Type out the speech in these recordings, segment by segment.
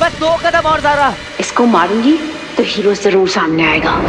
बस 2 कदम और ज़ारा। इसको मारूंगी तो हीरो जरूर सामने आएगा।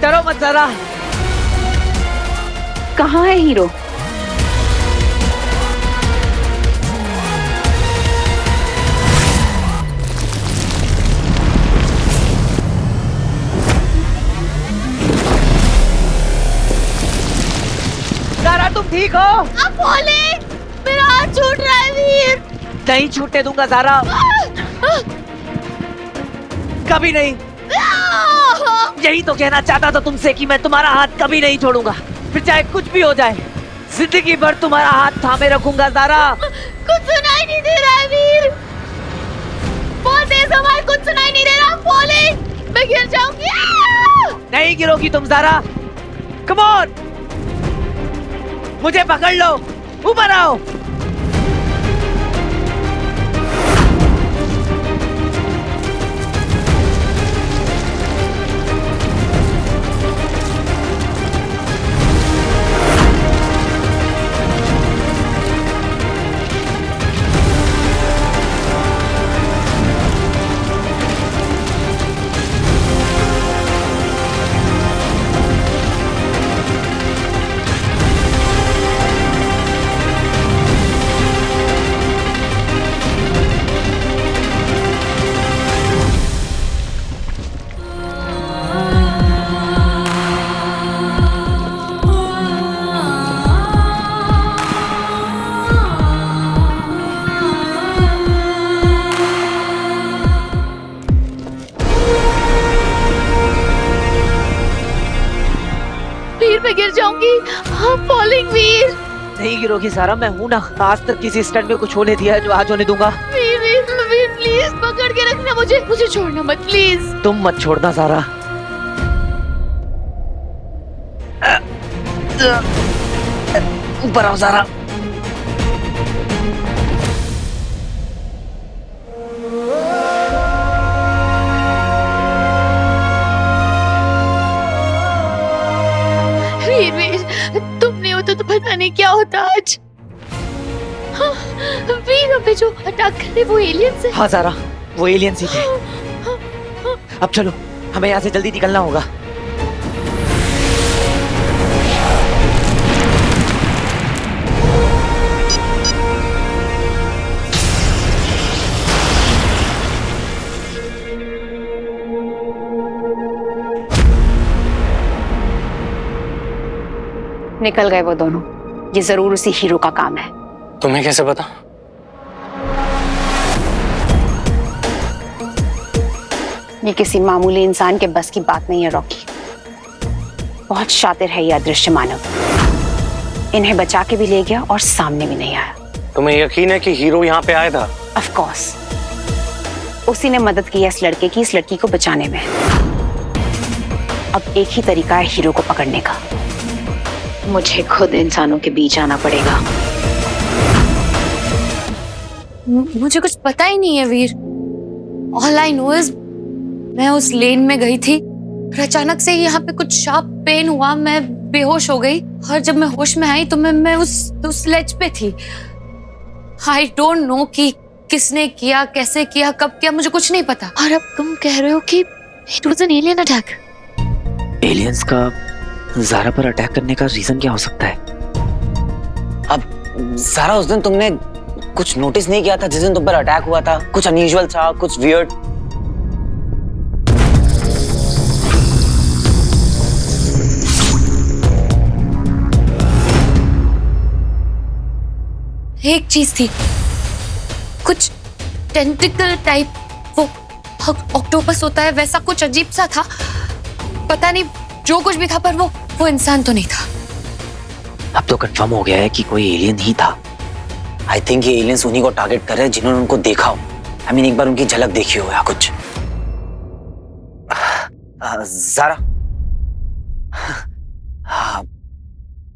डरो मत ज़ारा। कहाँ है हीरो? ज़ारा तुम ठीक हो? मेरा हाथ छूट रहा है वीर। नहीं छूटने दूंगा ज़ारा, कभी नहीं। यही तो कहना चाहता था तुमसे कि मैं तुम्हारा हाथ कभी नहीं छोड़ूंगा, फिर चाहे कुछ भी हो जाए, जिंदगी भर तुम्हारा हाथ थामे रखूंगा ज़ारा। कुछ सुनाई नहीं दे रहा है वीर, बहुत तेज आवाज, कुछ सुनाई नहीं दे रहा। फॉलिंग, मैं गिर जाऊंगी। नहीं गिरोगी तुम ज़ारा, कम ऑन, मुझे पकड़ लो, ऊपर आओ। मैं गिर जाऊंगी। हाँ, फॉलिंग वीर। नहीं गिरोगी ज़ारा, मैं हूं ना। आज तक किसी स्टंट में कुछ होने दिया है जो आज होने दूंगा? वीर वीर वीर प्लीज पकड़ के रखना मुझे, मुझे छोड़ना मत प्लीज। तुम मत छोड़ना ज़ारा। ऊपर आओ ज़ारा। वीर वीर, तुम नहीं होते तो पता नहीं क्या होता आज। हाँ, वीर हमें जो अटैक करे वो एलियंस है। हाँ ज़ारा, वो एलियंस ही थे। अब चलो, हमें यहाँ से जल्दी निकलना होगा। निकल गए वो दोनों। ये जरूर उसी हीरो का काम है। तुम्हें कैसे पता? ये किसी मामूली इंसान के बस की बात नहीं है रॉकी। बहुत शातिर है ये अदृश्य मानव। इन्हें बचा के भी ले गया और सामने भी नहीं आया। तुम्हें यकीन है कि हीरो यहाँ पे आया था? ऑफ कोर्स, उसी ने मदद की है इस लड़के की, इस लड़की को बचाने में। अब एक ही तरीका है हीरो को पकड़ने का। मुझे खुद इंसानों के बीच आना पड़ेगा। मुझे कुछ पता ही नहीं है वीर। ऑल आई नो इज मैं उस लेन में गई थी और अचानक से यहाँ पे कुछ शार्प पेन हुआ, मैं बेहोश हो गई और जब मैं होश में आई तो मैं उस लेज पे थी। आई डोंट नो कि किसने किया, कैसे किया, कब किया, मुझे कुछ नहीं पता। और अब तुम कह रहे हो कि it was an alien attack. Aliens का ज़ारा पर अटैक करने का रीजन क्या हो सकता है? अब सारा उस दिन तुमने कुछ नोटिस नहीं किया था जिस दिन तुम पर अटैक हुआ था? कुछ अनयूजुअल था, कुछ वियर्ड? एक चीज थी, कुछ टेंटिकल टाइप, ऑक्टोपस होता है वैसा कुछ अजीब सा था। पता नहीं जो कुछ भी था, पर वो इंसान तो नहीं था। अब तो कंफर्म हो गया है कि कोई एलियन ही था। आई थिंक ये एलियंस उन्हीं को टारगेट कर रहे हैं जिन्होंने उनको देखा हो। आई मीन एक बार उनकी झलक देखी हो या कुछ। ज़ारा,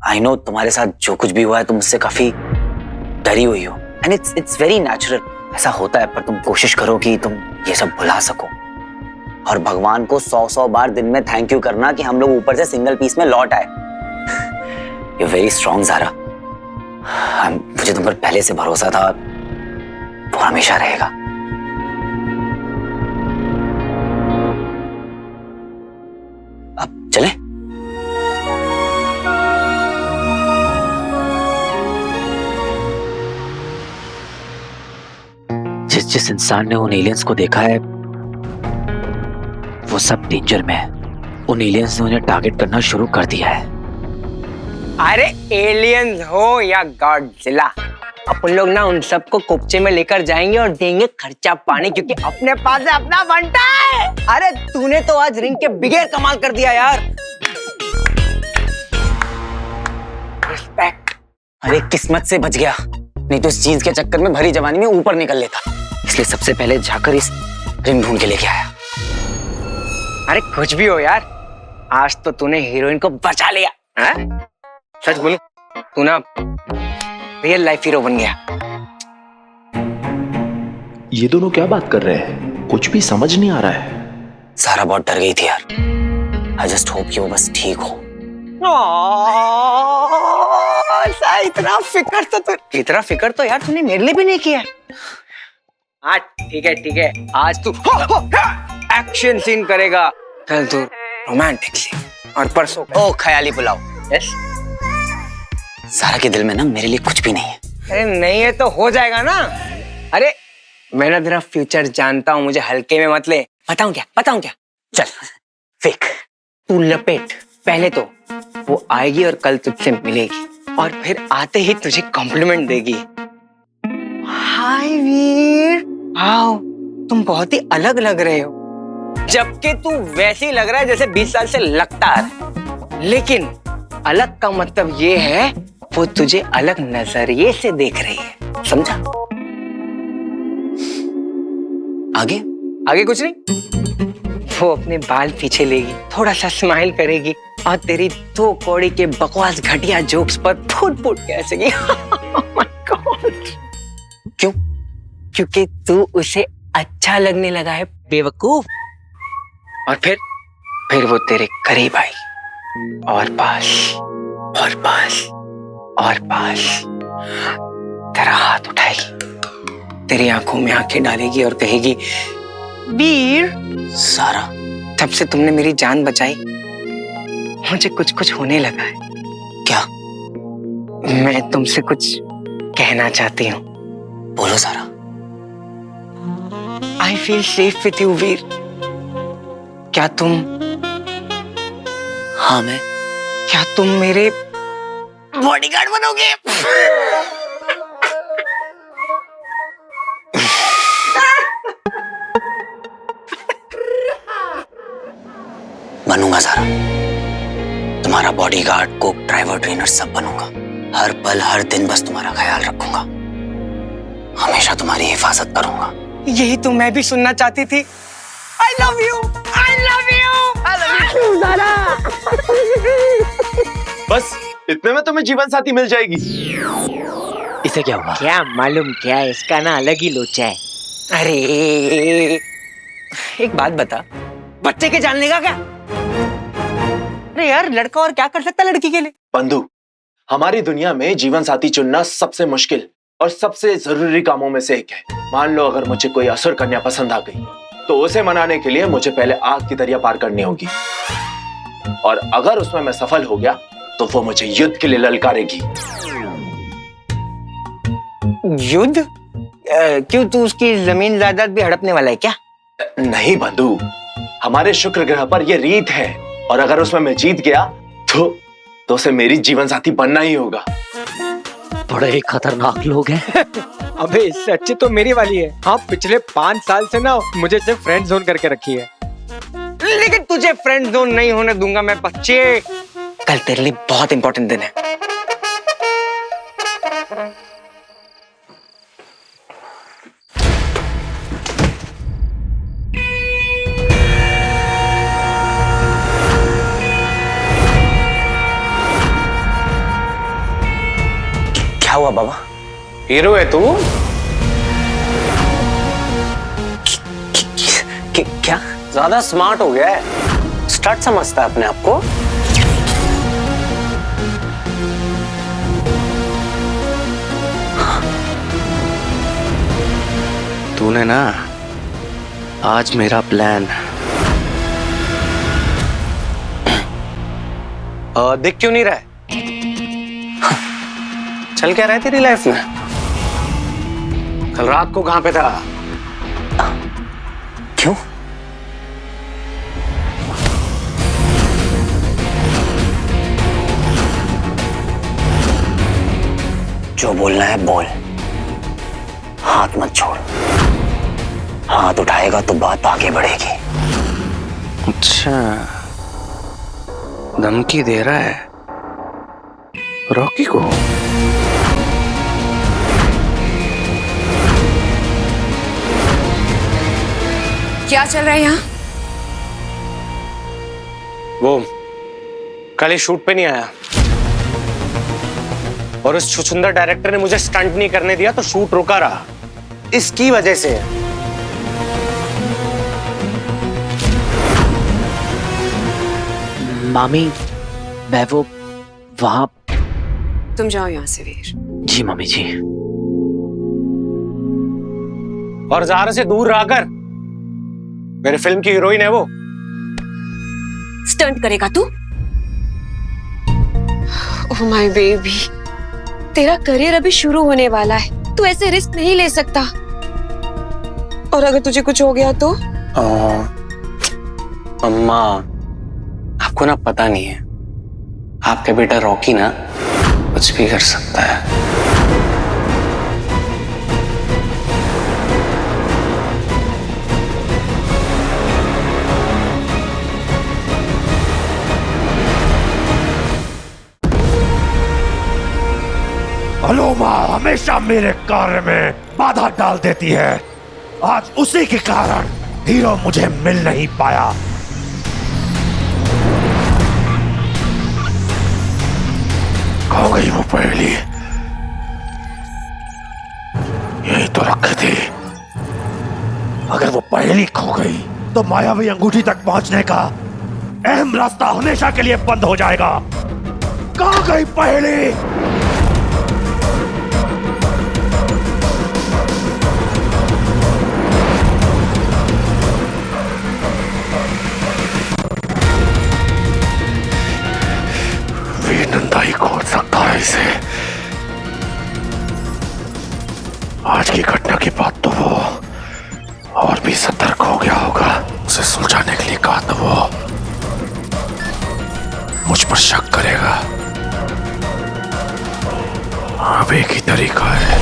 आई नो तुम्हारे साथ जो कुछ भी हुआ है तुम उससे काफी डरी हुई हो, एंड इट्स वेरी नेचुरल। ऐसा होता है, पर तुम कोशिश करो कि तुम ये सब भुला सको और भगवान को 100 बार दिन में थैंक यू करना कि हम लोग ऊपर से सिंगल पीस में लौट आए। You very strong Zara. मुझे तुम पर पहले से भरोसा था, वो हमेशा रहेगा। अब चले? जिस इंसान ने उन एलियंस को देखा है वो सब डेंजर में है। उन एलियंस ने उन्हें टारगेट करना शुरू कर दिया है। अरे एलियंस हो या गॉडजिला, अपन लोग ना उन सबको कोपचे में लेकर जाएंगे और देंगे खर्चा पानी, क्योंकि अपने पास है अपना बंटा है। अरे तूने तो आज रिंग के बिगेर कमाल कर दिया यार। रिस्पेक्ट। अरे किस्मत से बच गया, नहीं तो इस चीज के चक्कर में भरी जवानी में ऊपर निकल लेता। इसलिए सबसे पहले जाकर इस रिंग ढूंढ के लेके आया। अरे कुछ भी हो यार, आज तो तूने हीरोइन को बचा लिया है? सच बोलूं, तू ना रियल लाइफ हीरो बन गया। ये दोनों क्या बात कर रहे हैं? कुछ भी समझ नहीं आ रहा है। सारा बहुत डर गई थी यार। आई जस्ट होप कि वो बस ठीक हो। इतना फिक्र तो यार तूने मेरे लिए भी नहीं किया। हाँ ठीक है, आज तू एक्शन सीन करेगा, कल तू रोमांटिक सीन, और परसों ओ ख्याली पुलाव। यस। सारा के दिल में ना मेरे लिए कुछ भी नहीं है। अरे नहीं है तो हो जाएगा ना। अरे मैं ना तेरा फ्यूचर जानता हूँ, मुझे हल्के में मत ले। बताऊं क्या? चल फेक। तू लपेट। पहले तो वो आएगी और कल तुझसे मिलेगी, और फिर आते ही तुझे कॉम्प्लीमेंट देगी। हाय वीर, आओ, तुम बहुत ही अलग लग रहे हो। जबकि तू वैसे ही लग रहा है जैसे 20 साल से लगता है। लेकिन अलग का मतलब ये है वो तुझे अलग नजरिए से देख रही है, समझा? आगे कुछ नहीं। वो अपने बाल पीछे लेगी, थोड़ा सा स्माइल करेगी और तेरी 2 कौड़ी के बकवास घटिया जोक्स पर फुट के हंसेगी। Oh my God! क्यों? क्योंकि तू उसे अच्छा लगने लगा है, बेवकूफ। और फिर वो तेरे करीब आई, और पास तेरा हाथ उठाएगी, तेरी आंखों में आंखें डालेगी और कहेगी, वीर। सारा, तब से तुमने मेरी जान बचाई, मुझे कुछ होने लगा है। क्या? मैं तुमसे कुछ कहना चाहती हूँ। बोलो Sara. I feel safe with you Veer. क्या तुम मेरे बॉडीगार्ड बनोगे? बनूंगा सारा, तुम्हारा बॉडीगार्ड, कुक, ड्राइवर, ट्रेनर सब बनूंगा। हर पल हर दिन बस तुम्हारा ख्याल रखूंगा, हमेशा तुम्हारी हिफाजत करूंगा। यही तो मैं भी सुनना चाहती थी। I love you, I love you, I love you, सारा। बस इतने में तुम्हें जीवन साथी मिल जाएगी। इसे क्या हुआ? क्या मालूम, क्या इसका ना अलग ही लोचा है। अरे एक बात बता, बच्चे के जानने का क्या? अरे यार, लड़का और क्या कर सकता है लड़की के लिए? बंधु, हमारी दुनिया में जीवन साथी चुनना सबसे मुश्किल और सबसे जरूरी कामों में से एक है। मान लो अगर मुझे कोई असुर कन्या पसंद आ गई, तो उसे मनाने के लिए मुझे पहले आग की दरिया पार करनी होगी, और अगर उसमें मैं सफल हो गया तो वो मुझे युद्ध के लिए ललकारेगी। युद्ध? क्यों, तू उसकी जमीन जायदाद भी हड़पने वाला है क्या? नहीं बंधु, हमारे शुक्र ग्रह पर यह रीत है, और अगर उसमें मैं जीत गया तो उसे मेरी जीवन साथी बनना ही होगा। बड़े ही खतरनाक लोग हैं। अबे इससे अच्छी तो मेरी वाली है। हाँ, पिछले 5 साल से ना मुझे सिर्फ फ्रेंड जोन करके रखी है। लेकिन तुझे फ्रेंड जोन नहीं होने दूंगा मैं बच्चे। कल तेरे लिए बहुत इंपॉर्टेंट दिन है। क्या हुआ बाबा? हीरो है तू? क्या? ज्यादा स्मार्ट हो गया है। स्टार्ट समझता है अपने आप को? तूने ना आज मेरा प्लान दिख क्यों नहीं रहा है? चल क्या रहा है तेरी लाइफ में? कल रात को कहां पे था? क्यों? जो बोलना है बोल, हाथ मत छोड़। हाथ उठाएगा तो बात आगे बढ़ेगी। अच्छा, धमकी दे रहा है रॉकी को? क्या चल रहा है यहाँ? वो कल ही शूट पे नहीं आया और उस छुछुंदर डायरेक्टर ने मुझे स्टंट नहीं करने दिया तो शूट रुका रहा। इसकी वजह से। मामी, मैं वो वहां। तुम जाओ यहाँ से वीर। जी मम्मी जी। और ज़ारा से दूर रहकर, मेरे फिल्म की हीरोइन है वो। स्टंट करेगा तू? ओह माय बेबी, तेरा करियर अभी शुरू होने वाला है, तू ऐसे रिस्क नहीं ले सकता। और अगर तुझे कुछ हो गया तो? अम्मा, आपको ना पता नहीं है, आपका बेटा रॉकी ना कुछ भी कर सकता है। अलोमा हमेशा मेरे कार्य में बाधा डाल देती है। आज उसी के कारण हीरो मुझे मिल नहीं पाया। खो गई वो पहेली, यही तो रखी थी। अगर वो पहेली खो गई तो मायावी अंगूठी तक पहुंचने का अहम रास्ता हमेशा के लिए बंद हो जाएगा। कहां गई पहेली? नंदा ही खोज सकता है इसे। आज की घटना के बाद तो वो और भी सतर्क हो गया होगा। उसे सुलझाने के लिए कहा तो वो मुझ पर शक करेगा। अब एक ही तरीका है।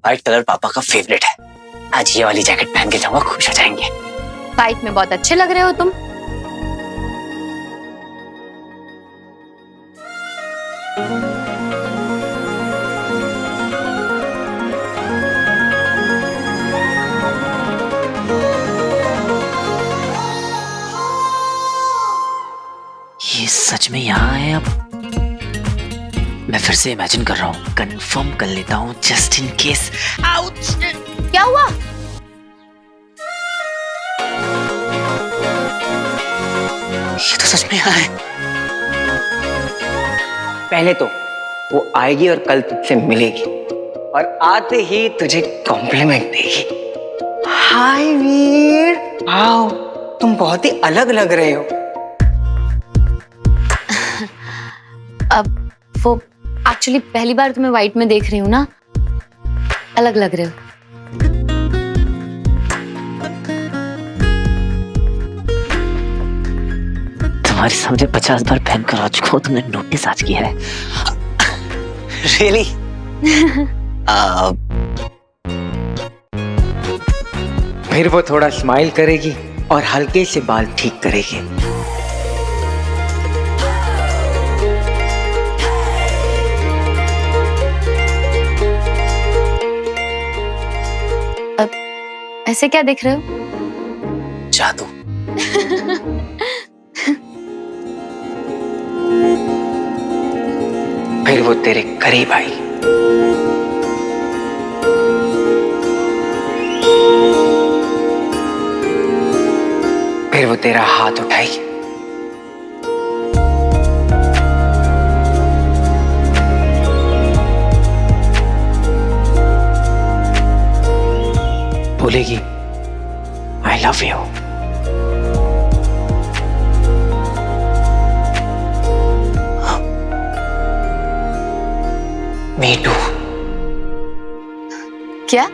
व्हाइट कलर पापा का फेवरेट है। आज ये वाली जैकेट पहन के जाऊंगा, खुश हो जाएंगे। फाइट में बहुत अच्छे लग रहे हो तुम। ये सच में यहाँ है? अब मैं फिर से इमेजिन कर रहा हूँ, कंफर्म कर लेता हूँ जस्ट इन केस। आउच! क्या हुआ? ये तो सच में यहाँ है। पहले तो वो आएगी और कल तुझसे मिलेगी और आते ही तुझे कॉम्प्लीमेंट देगी। हाय वीर, वाओ, तुम बहुत ही अलग लग रहे हो। अब वो एक्चुअली पहली बार तुम्हें व्हाइट में देख रही हूँ ना, अलग लग रहे हो। तुम्हारे सामने 50 बार पहनकर आ चुका हूँ, तुमने नोटिस आज किया है? रियली? फिर वो थोड़ा स्माइल करेगी और हल्के से बाल ठीक करेगी। ऐसे क्या देख रहे हो? जादू। फिर वो तेरे करीब आई। फिर वो तेरा हाथ उठाएगी। बोलेगी I love you. Me too. क्या?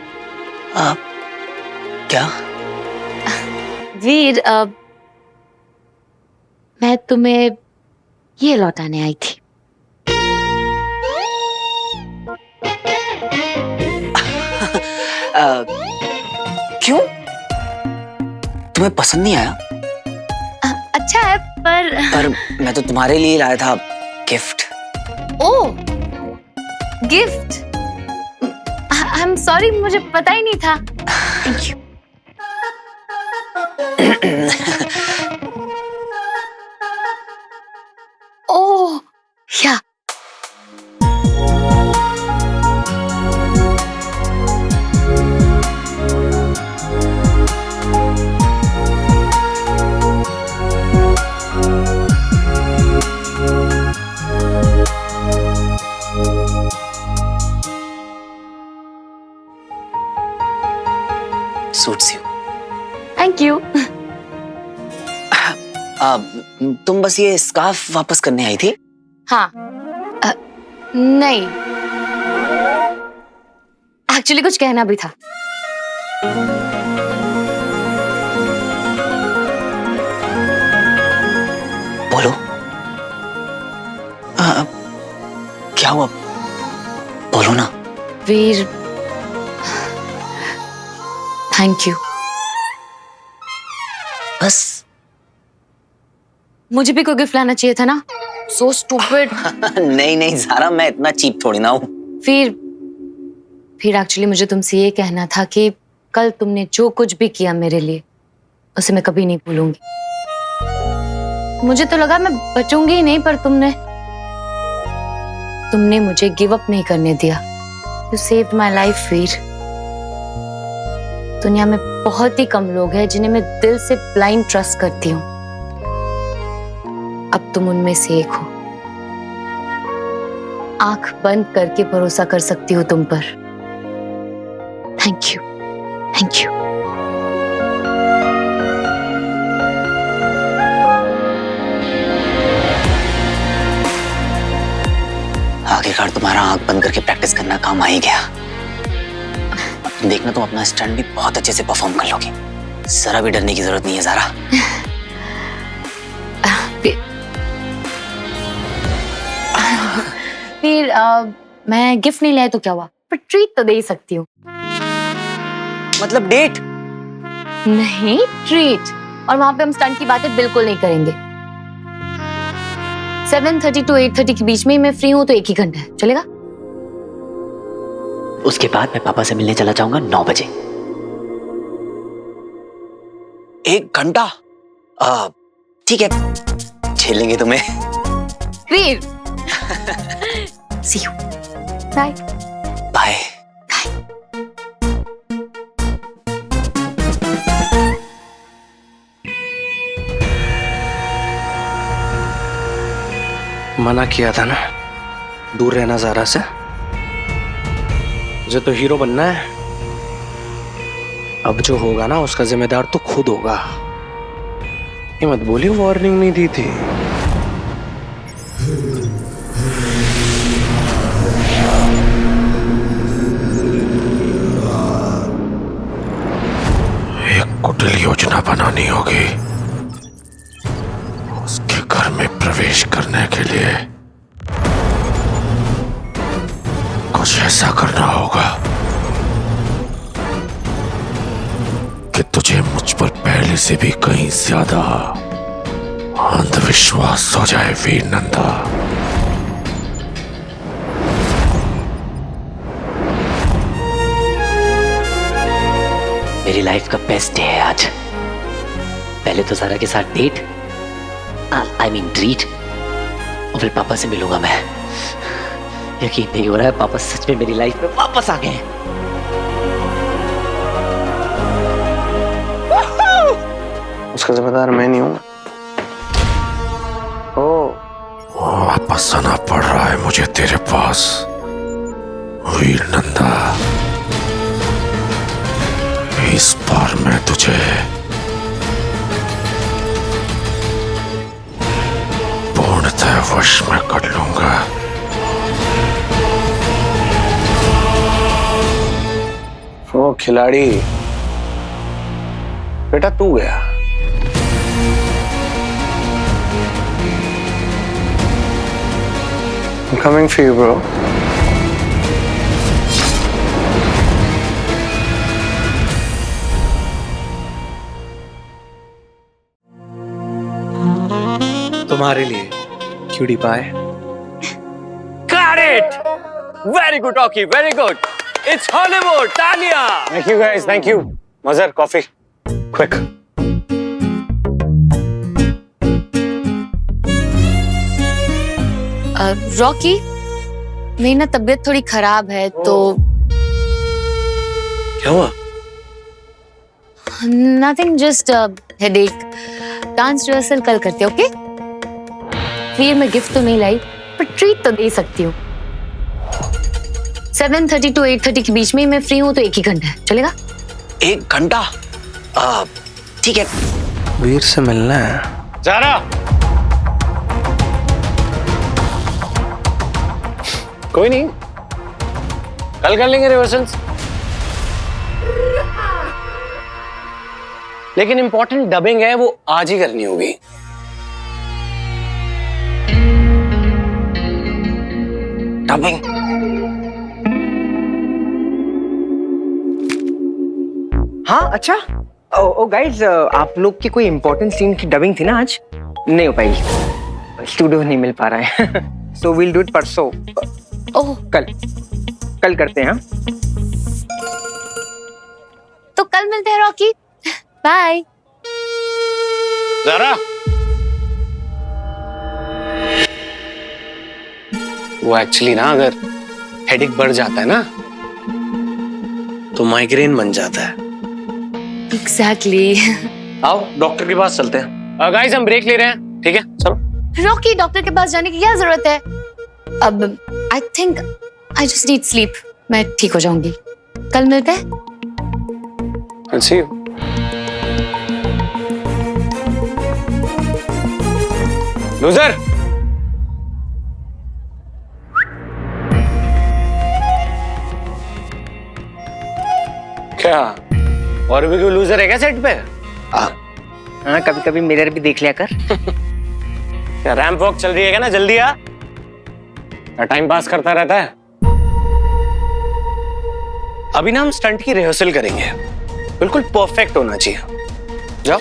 क्या? वीर, मैं तुम्हें ये लौटाने आई थी। क्यों? तुम्हें पसंद नहीं आया? अच्छा है पर मैं तो तुम्हारे लिए लाया था gift. Oh, gift. I am sorry, मुझे पता ही नहीं था। Thank you. ओह, या सूट्स यू। Thank you. तुम बस ये स्कार्फ वापस करने आई थी? हाँ, नहीं, एक्चुअली कुछ कहना भी था। बोलो। क्या हुआ? बोलो ना। वीर, थैंक यू। बस? मुझे भी कोई गिफ्ट लाना चाहिए था ना। So stupid. नहीं नहीं ज़ारा, मैं इतना चीप थोड़ी ना हूँ। फिर एक्चुअली मुझे तुमसे ये कहना था कि कल तुमने जो कुछ भी किया मेरे लिए, उसे मैं कभी नहीं भूलूंगी। मुझे तो लगा मैं बचूंगी ही नहीं, पर तुमने मुझे गिव अप नहीं करने दिया। यू सेव्ड माय लाइफ वीर। दुनिया में बहुत ही कम लोग हैं जिन्हें मैं दिल से ब्लाइंड ट्रस्ट करती हूँ। अब तुम उनमें से एक हो। आंख बंद करके भरोसा कर सकती हूँ तुम पर। Thank you, thank you. आखिरकार तुम्हारा आंख बंद करके प्रैक्टिस करना काम आ ही गया। देखना, तुम अपना स्टंट भी बहुत अच्छे से परफॉर्म कर लोगे। जरा भी डरने की जरूरत नहीं है ज़ारा। फिर मैं गिफ्ट नहीं लाया तो क्या हुआ, पर ट्रीट तो दे ही सकती हूँ। मतलब डेट? नहीं, ट्रीट। और वहां पे हम स्टंट की बातें बिल्कुल नहीं करेंगे। 7:30 to 8:30 के बीच में मैं फ्री हूँ, तो 1 ही घंटा है, चलेगा? उसके बाद मैं पापा से मिलने चला जाऊंगा 9 बजे। 1 घंटा? ठीक है, झेल लेंगे तुम्हें। वीर। See you. Bye. बाय। मना किया था ना, दूर रहना ज़ारा से। मुझे तो हीरो बनना है। अब जो होगा ना, उसका जिम्मेदार तो खुद होगा। ये मत बोलिए वार्निंग नहीं दी थी। एक कुटिल योजना बनानी होगी। उसके घर ऐसा करना होगा कि तुझे मुझ पर पहले से भी कहीं ज्यादा अंधविश्वास हो जाए वीर नंदा। मेरी लाइफ का बेस्ट डे है आज। पहले तो सारा के साथ डेट, आई मीन ट्रीट, और फिर पापा से मिलूंगा मैं। यकीन नहीं हो रहा है, पापा सच में मेरी लाइफ में वापस आ गए हैं। उसका जिम्मेदार मैं नहीं हूँ। वापस आना पड़ रहा है मुझे तेरे पास वीर नंदा। इस बार मैं तुझे पूर्णतः वश में कर लूंगा। वो खिलाड़ी बेटा तू गया। I'm coming for you, bro. तुम्हारे लिए क्यूटी पाए। Got it! Very good, Rocky. Very good. It's Hollywood. Talia. Thank you guys. Thank you. Mazhar, coffee. Quick. Rocky, मेरी ना तबीयत थोड़ी खराब है तो क्या हुआ? Nothing, just headache. Dance rehearsal कल करते, ओके? फिर मैं गिफ्ट तो नहीं लाई, पर ट्रीट तो दे सकती हूँ। 7:30 to 8:30 के बीच में मैं फ्री हूँ, तो 1 ही घंटा है, चलेगा? 1 घंटा? ठीक है। वीर से मिलना है। Zara. कोई नहीं, कल कर लेंगे रिहर्सल्स। लेकिन इंपॉर्टेंट डबिंग है, वो आज ही करनी होगी। डबिंग? हाँ अच्छा। ओ गाइस, आप लोग की कोई इंपॉर्टेंट सीन की डबिंग थी ना आज? नहीं हो पाएगी, स्टूडियो नहीं मिल पा रहा है। सो वील डू इट परसों। ओह, कल करते हैं। तो कल मिलते हैं रॉकी। बाय। ज़रा, वो एक्चुअली ना अगर हेडेक बढ़ जाता है ना तो माइग्रेन बन जाता है। एग्जैक्टली। आओ डॉक्टर के पास चलते हैं। गाइस हम ब्रेक ले रहे हैं, ठीक है? चलो। रॉकी, डॉक्टर के पास जाने की क्या जरूरत है? अब I think I just need sleep. मैं ठीक हो जाऊंगी। कल मिलते हैं। I'll see you. लूजर, क्या और भी कोई लूजर है क्या सेट पे? हाँ, कभी कभी मिरर भी देख लिया कर। क्या रैंप वॉक चल रही है क्या ना? जल्दी आ, टाइम पास करता रहता है। अभी ना हम स्टंट की रिहर्सल करेंगे, बिल्कुल परफेक्ट होना चाहिए। जाओ।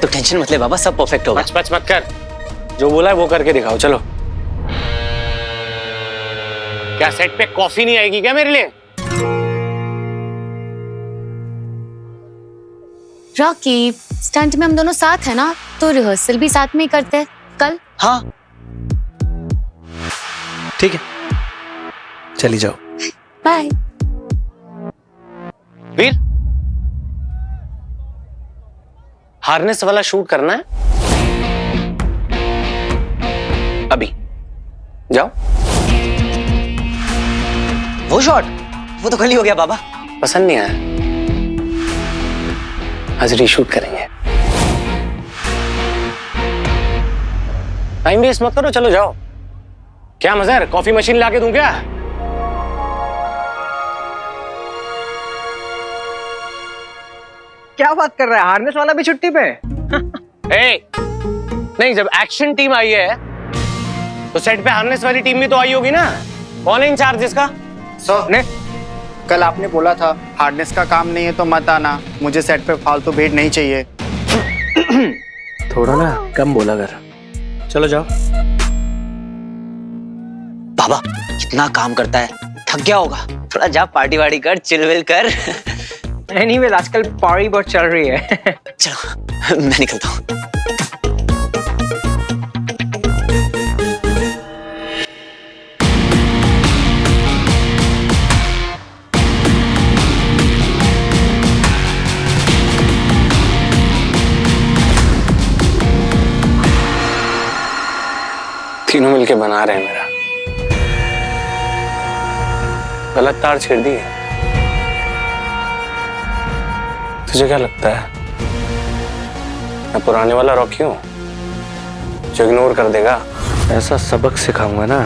तो टेंशन मत ले बाबा, सब परफेक्ट होगा। बच मत कर, जो बोला है वो करके दिखाओ। चलो। क्या सेट पे कॉफी नहीं आएगी क्या मेरे लिए? रॉकी, स्टंट में हम दोनों साथ हैं ना, तो रिहर्सल भी साथ में ही करते हैं कल। हाँ ठीक है, चली जाओ। बाय। वीर, हार्नेस वाला शूट करना है अभी। जाओ। वो शॉट, वो तो कल ही हो गया बाबा। पसंद नहीं आया, आज रीशूट करेंगे। टाइम वेस्ट मत करो, चलो जाओ। क्या मज़ा है, कॉफी मशीन लाके दूं क्या? क्या बात कर रहा है, हार्नेस वाला भी छुट्टी पे? नहीं, जब एक्शन टीम आई है तो सेट पे हार्नेस वाली टीम भी तो आई होगी ना। कौन है इंचार्ज इसका? सर ने कल आपने बोला था हार्डनेस का काम नहीं है तो मत आना, मुझे सेट पे फालतू भीड़ नहीं चाहिए। थोड़ा ना कम बोला कर। चलो जाओ। बाबा कितना काम करता है, थक गया होगा, थोड़ा जा पार्टी वार्टी कर, चिलविल कर। एनीवेज आजकल पार्टी बहुत चल रही है। चलो मैं निकलता हूँ। तीनों मिलके बना रहे हैं मेरा। गलत तार छेड़ दी है। तुझे क्या लगता है मैं पुराने वाला रॉकी हूं जो इग्नोर कर देगा? ऐसा सबक सिखाऊंगा ना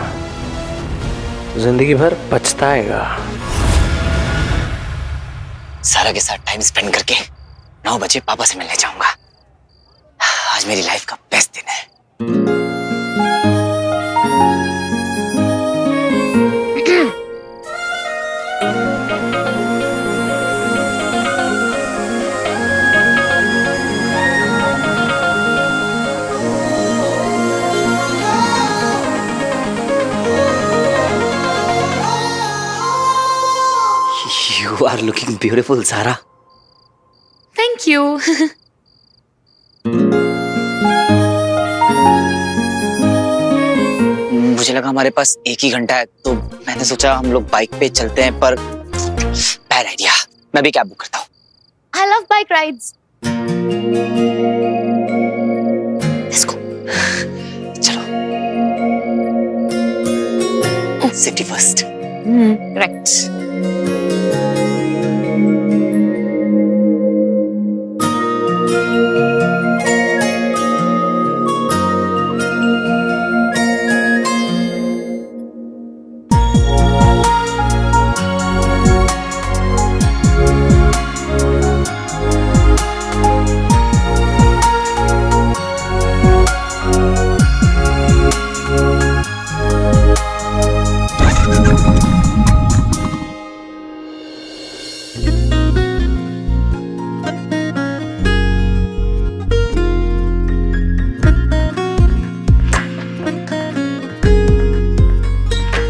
जिंदगी भर पछताएगा। सारा के साथ टाइम स्पेंड करके 9 बजे पापा से मिलने जाऊंगा। आज मेरी लाइफ का बेस्ट दिन है। You are looking beautiful, Zara. Thank you. मुझे लगा हमारे पास एक ही घंटा है तो मैंने सोचा हम लोग बाइक पे चलते हैं, पर बैड आइडिया। मैं भी कैब बुक करता हूँ। I love bike rides. Let's go. चलो। City first. करेक्ट।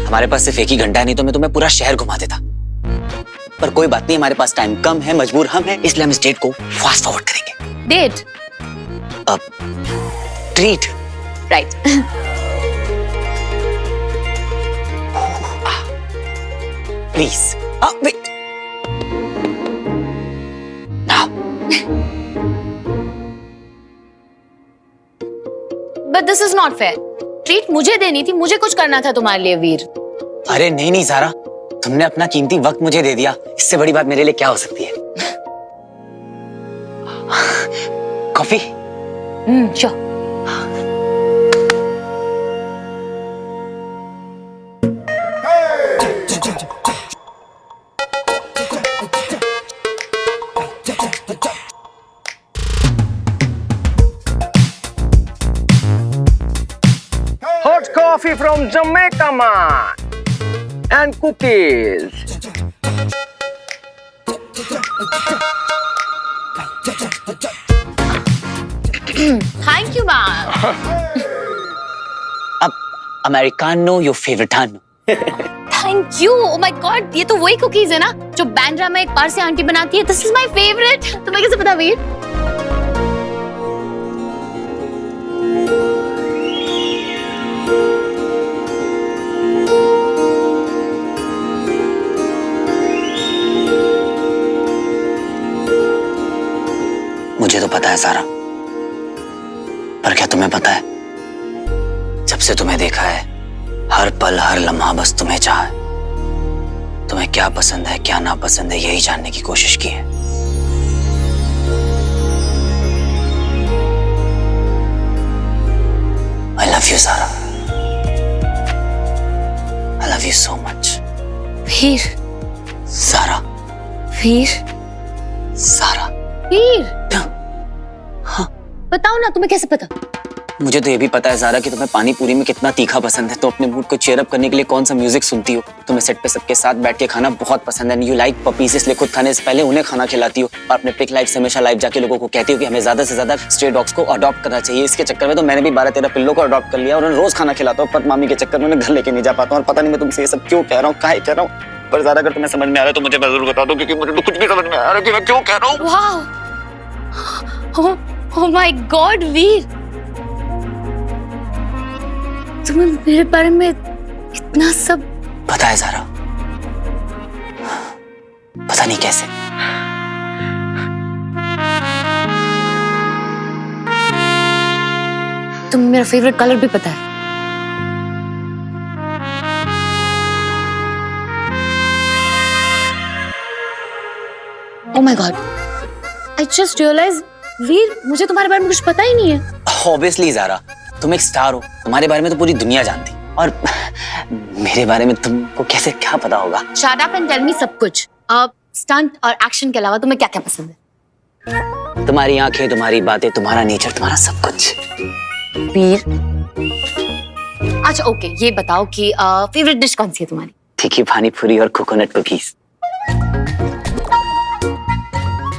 हमारे पास सिर्फ एक ही घंटा है, नहीं तो मैं तुम्हें पूरा शहर घुमा देता। पर कोई बात नहीं, हमारे पास टाइम कम है, मजबूर हम हैं, इसलिए हम इस डेट को फास्ट फॉरवर्ड करेंगे। डेट? अब treat. Right. Please wait now. But this is not fair. Treat मुझे देनी थी, मुझे कुछ करना था तुम्हारे लिए वीर। अरे नहीं नहीं सारा, तुमने अपना कीमती वक्त मुझे दे दिया, इससे बड़ी बात मेरे लिए क्या हो सकती है। Coffee? Sure. Hot coffee from Jamaica, man, and cookies. Thank you ma'am. अब americano your favouritano. Thank you. Oh my God, ये तो वही कुकीज है ना जो बैंड्रा में एक बार से आंटी बनाती है। This is my favourite. तुम्हें कैसे पता वीर? मुझे तो पता है सारा, पर क्या तुम्हें पता है, जब से तुम्हें देखा है हर पल हर लम्हा बस तुम्हें चाहा है। तुम्हें क्या पसंद है क्या ना पसंद है यही जानने की कोशिश की है। I love you, Zara. I love you so much. Veer. Zara. Veer. Zara. वीर। हाँ। बताओ ना, तुम्हें कैसे पता? मुझे तो ये भी पता है ज़ारा कि तुम्हें पानी पूरी में कितना तीखा पसंद है, तो अपने मूड को चेयर अप करने के लिए कौन सा म्यूजिक सुनती हो। तुम्हें सेट पे सबके साथ बैठ के खाना बहुत पसंद है। यू लाइक पपीज, इसलिए खुद खाने से पहले उन्हें खाना खिलाती हो और अपने पिक लाइफ से हमेशा लाइव जाके लोगों को कहती हो कि हमें ज्यादा से ज्यादा स्ट्रे डॉग्स को अडॉप्ट करना चाहिए। इसके चक्कर में तो मैंने भी 12-13 पिल्लों को अडॉप्ट कर लिया और उन्हें रोज खाना खिलाता हूँ, पर मामी के चक्कर में उन्हें घर लेके नहीं जा पाता हूँ। और पता नहीं मैं तुमसे ये सब क्यों कह रहा हूँ, काहे कह रहा हूँ, पर ज़्यादा अगर तुम्हें समझ में आ रहा है तो मुझे जरूर बता दो, क्योंकि मुझे तो कुछ भी समझ में आ रहा है कि मैं क्यों कह रहा हूँ। वाह, ओह माय गॉड वीर, तुम्हें मेरे बारे में इतना सब पता है ज़ारा, पता नहीं कैसे। तुम्हें मेरा फेवरेट कलर भी पता है। Oh my God, I just realized, वीर, मुझे तुम्हारे बारे में कुछ पता ही नहीं है। Obviously ज़ारा, तुम एक स्टार हो, तुम्हारे बारे में तो पूरी दुनिया जानती, और मेरे बारे में तुमको कैसे क्या पता होगा। Shut up and tell me सब कुछ। स्टंट और एक्शन के अलावा तुम्हें क्या क्या पसंद है? तुम्हारी आंखें, तुम्हारी बातें, तुम्हारा नेचर, तुम्हारा सब कुछ। वीर, अच्छा ओके, ये बताओ कि फेवरेट डिश कौन सी है तुम्हारी? तीखी पानी पूरी और कोकोनट कुकीज।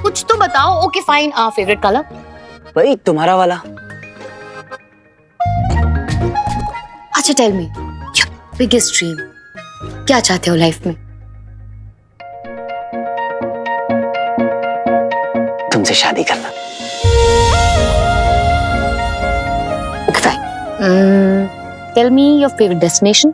कुछ तो बताओ। Okay fine, favourite colour? वही तुम्हारा वाला। अच्छा tell me, your biggest dream, क्या चाहते हो लाइफ में? तुमसे शादी करना। Okay fine, tell me your favourite destination.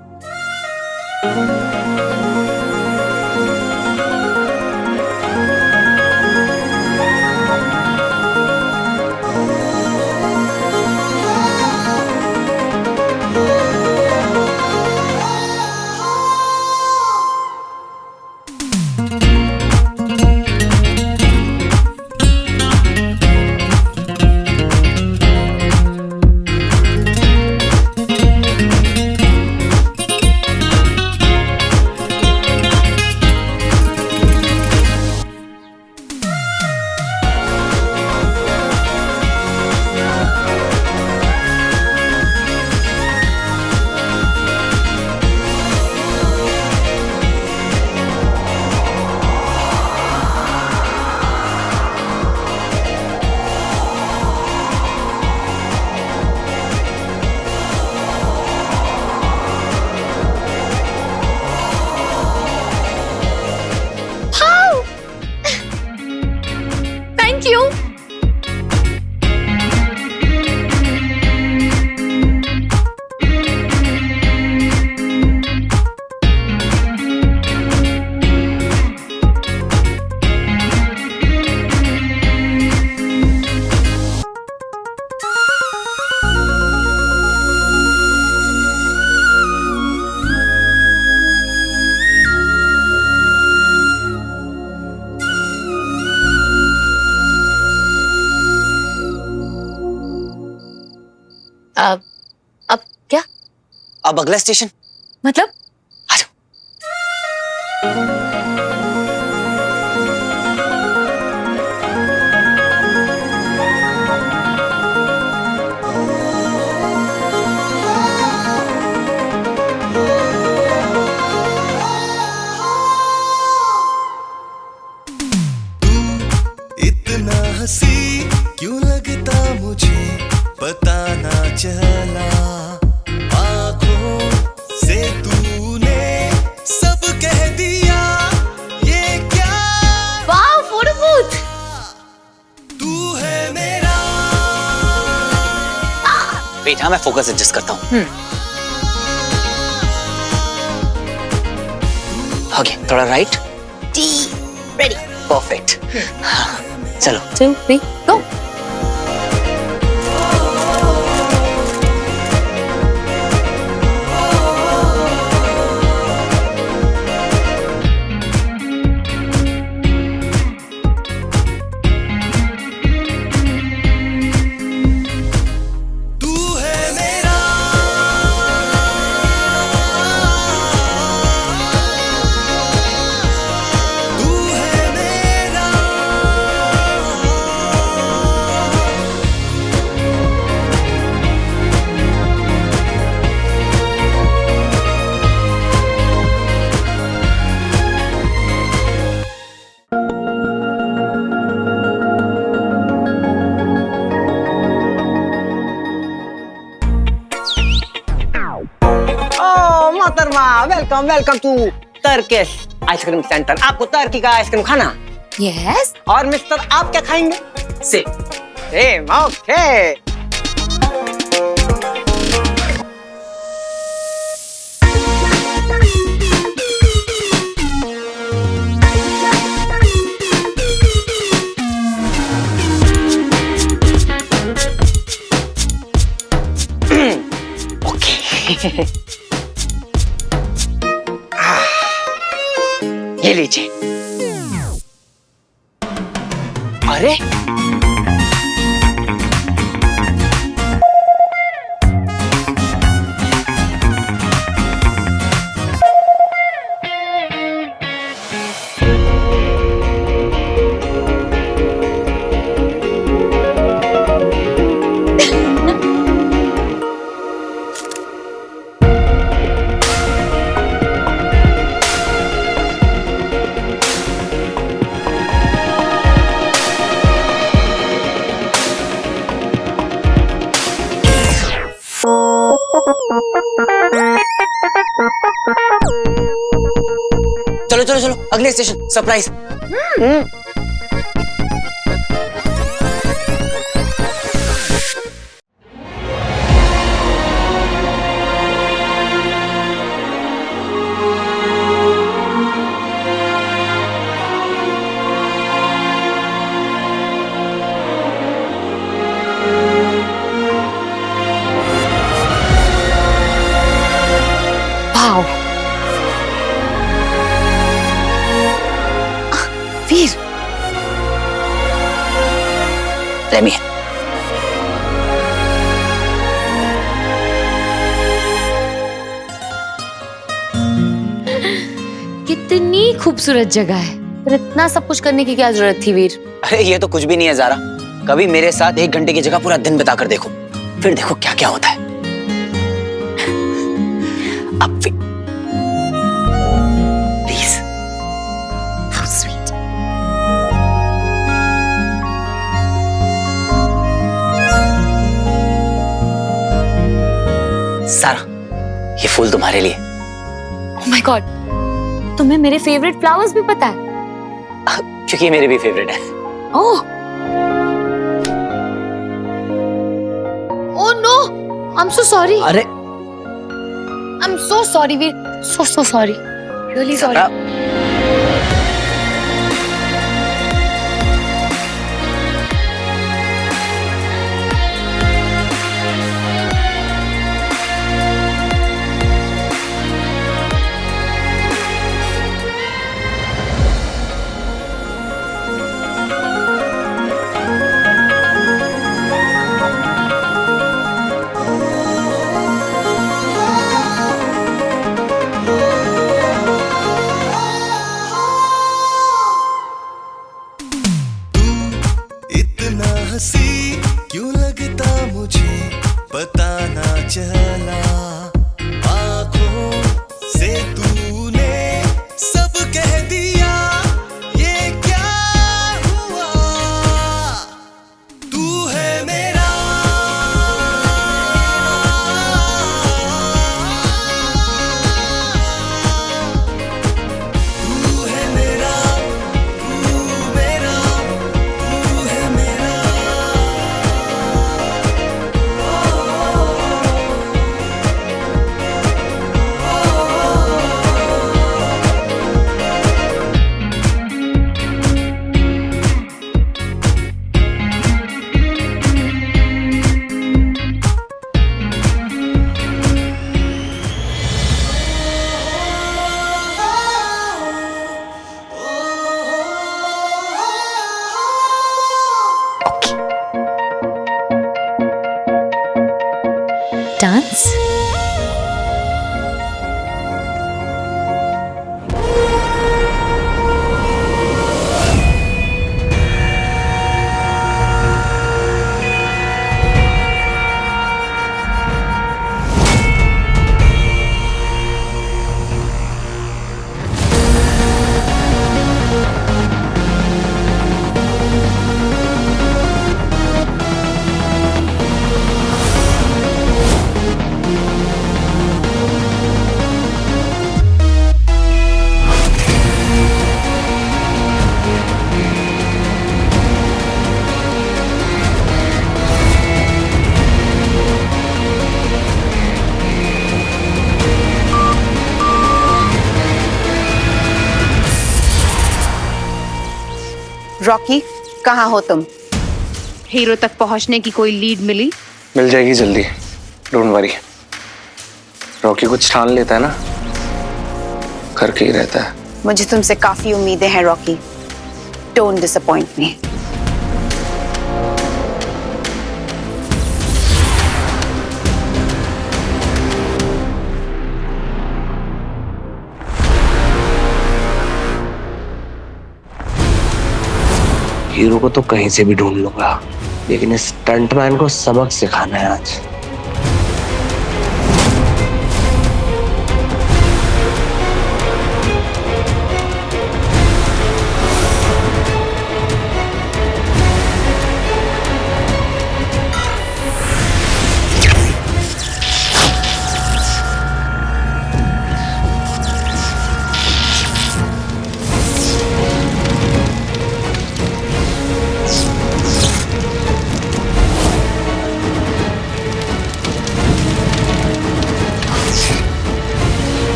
Thank you. अब क्या? अब अगला स्टेशन मतलब? आ जाओ। इतना हंसी क्यों लगता मुझे पता ना चला, आँखों से तूने सब कह दिया, ये क्या? वाह, फोटो बूथ। तू है मेरा। वेट, हाँ मैं फोकस एडजस्ट करता हूँ। ओके, थोड़ा राइट। रेडी। परफेक्ट। चलो 2, 3, go. तू है मेरा। तू है मेरा। मोहतरमा, welcome welcome to Turkish ice cream centre. आपको टर्की का आइसक्रीम खाना? यस। और मिस्टर आप क्या खाएंगे? Same okay. ये लीजिए। अरे चलो चलो चलो अगले स्टेशन सरप्राइज। वाओ वीर, रेमी कितनी खूबसूरत जगह है, पर इतना सब कुछ करने की क्या जरूरत थी वीर? अरे ये तो कुछ भी नहीं है ज़ारा। कभी मेरे साथ 1 घंटे की जगह पूरा दिन बिताकर देखो, फिर देखो क्या क्या होता है। अब प्लीज। How sweet. सारा, ये फूल तुम्हारे लिए। Oh my God, तुम्हें मेरे फेवरेट फ्लावर्स भी पता है? क्योंकि ये मेरे भी फेवरेट है। ओह Oh no, I'm so sorry. अरे I'm so sorry Veer, so sorry, really sorry. Rocky, कहाँ हो तुम? हीरो तक पहुंचने की कोई लीड मिली? मिल जाएगी जल्दी, डोंट वरी। रॉकी कुछ ठान लेता है ना, करके ही रहता है। मुझे तुमसे काफी उम्मीदें हैं Rocky, don't disappoint me. Hero को तो कहीं से भी ढूंढ लूंगा, लेकिन इस स्टंटमैन को सबक सिखाना है आज।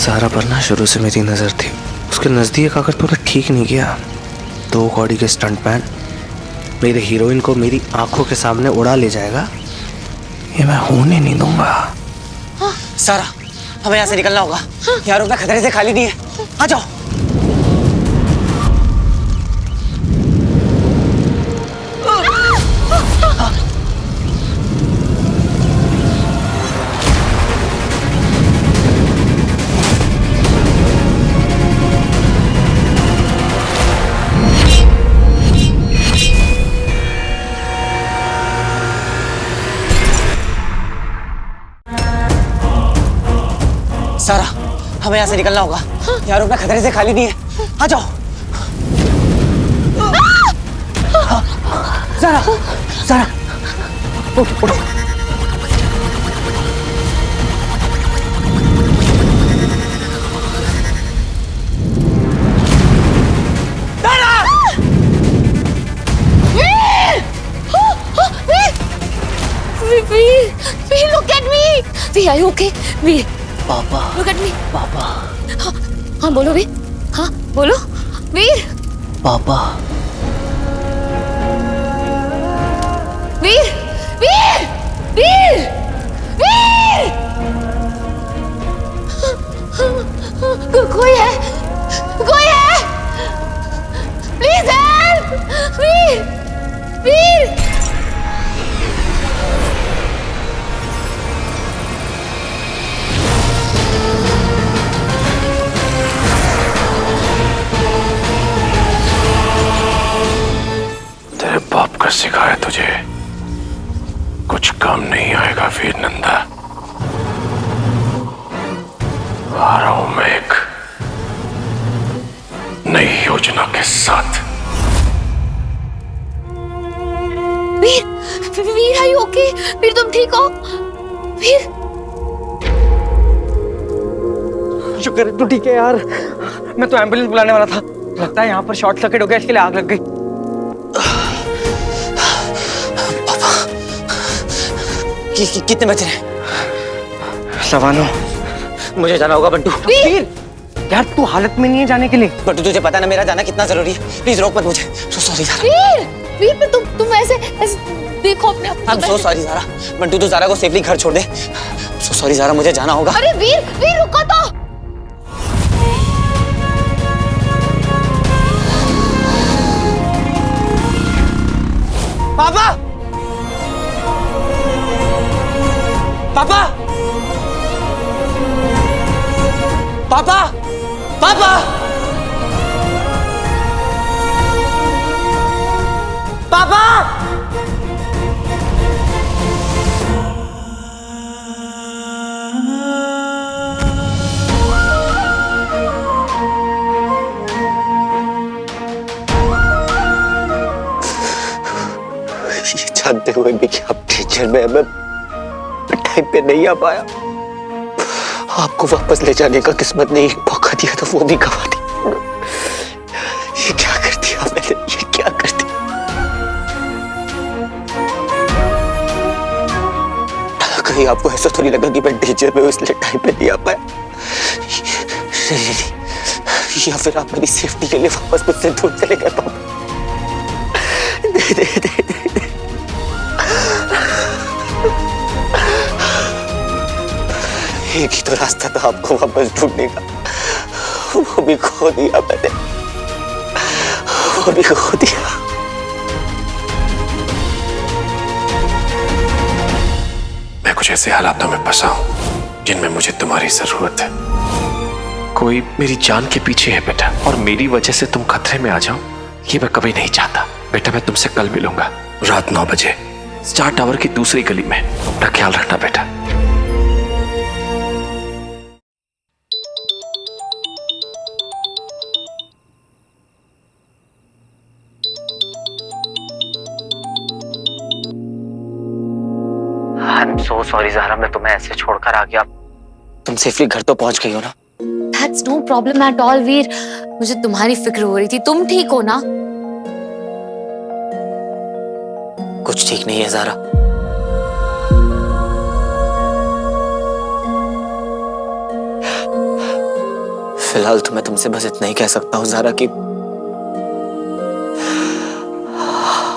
सारा पर ना शुरू से मेरी नजर थी, उसके नजदीक आकर तूने ठीक नहीं किया। 2 कौड़ी के स्टंटमैन मेरे हीरोइन को मेरी आंखों के सामने उड़ा ले जाएगा, ये मैं होने नहीं दूंगा। सारा, हमें यहाँ से निकलना होगा। यार अपना खतरे से खाली नहीं है, आ जाओ। सारा, हमें यहाँ से निकलना होगा। यार अपना खतरे से खाली नहीं है, आ जाओ। सारा, सारा, उठ, उठ। Veer, look at me. Veer, are you okay? Veer. पापा, Look at me. पापा, हाँ बोलो वीर, हाँ बोलो वीर, पापा। वीर, वीर, वीर, वीर, कोई है, कोई है, प्लीज हेल्प, वीर, वीर। बाप का सिखाया तुझे कुछ काम नहीं आएगा वीर नंदा। आ रहा हूं मैं एक नई योजना के साथ। वीर, वीर are you okay? वीर तुम ठीक हो? वीर, शुक्र है तू ठीक है यार। मैं तो एम्बुलेंस बुलाने वाला था, लगता है यहाँ पर शॉर्ट सर्किट हो गया, इसके लिए आग लग गई। कितने बज रहे हैं? 9:15। मुझे जाना होगा बंटू। वीर, यार तू हालत में नहीं है जाने के लिए। बंटू तुझे पता ना मेरा जाना कितना जरूरी है, प्लीज रोक मत मुझे। So sorry Zaara. वीर, वीर पर तुम ऐसे देखो अपने आप को। I'm so sorry Zaara. Bantu तू ज़ारा को सेफली घर छोड़ दे। सो सॉरी ज़ारा, मुझे जाना होगा। अरे वीर, वीर रुको तो। पापा, पापा, पापा, पापा, पापा। ये जानते हुए भी कि आप टीचर में मैं टाइम पे नहीं आ पाया, आपको वापस ले जाने का किस्मत ने एक मौका दिया तो वो भी गवा दी। ये क्या कर दिया मैंने, ये क्या कर दिया। कहीं आपको ऐसा तो नहीं लगा कि मैं टीचर में इसलिए टाइम पे नहीं आ पाया। या फिर आप मेरी सेफ्टी के लिए वापस मुझसे दूर चले गए पापा। दे दे दे दे, दे। एक ही तो रास्ता था आपको वापस ढूंढने का, वो भी खो दिया मैंने, वो भी खो दिया। मैं कुछ ऐसे हालातों में फंसा हूं जिनमें मुझे तुम्हारी जरूरत है। कोई मेरी जान के पीछे है बेटा, और मेरी वजह से तुम खतरे में आ जाओ ये मैं कभी नहीं चाहता। बेटा मैं तुमसे कल मिलूंगा रात 9 बजे स्टार टावर की दूसरी गली में। अपना ख्याल रखना बेटा। I am so sorry Zahra, मैं तुम्हें ऐसे छोड़कर आ गया। तुम सेफली घर तो पहुंच गई हो ना? That's no problem at all, वीर। मुझे तुम्हारी फिक्र हो रही थी। तुम ठीक हो ना? कुछ ठीक नहीं है ज़हरा। फिलहाल तो मैं तुमसे बस इतना ही कह सकता हूँ ज़हरा कि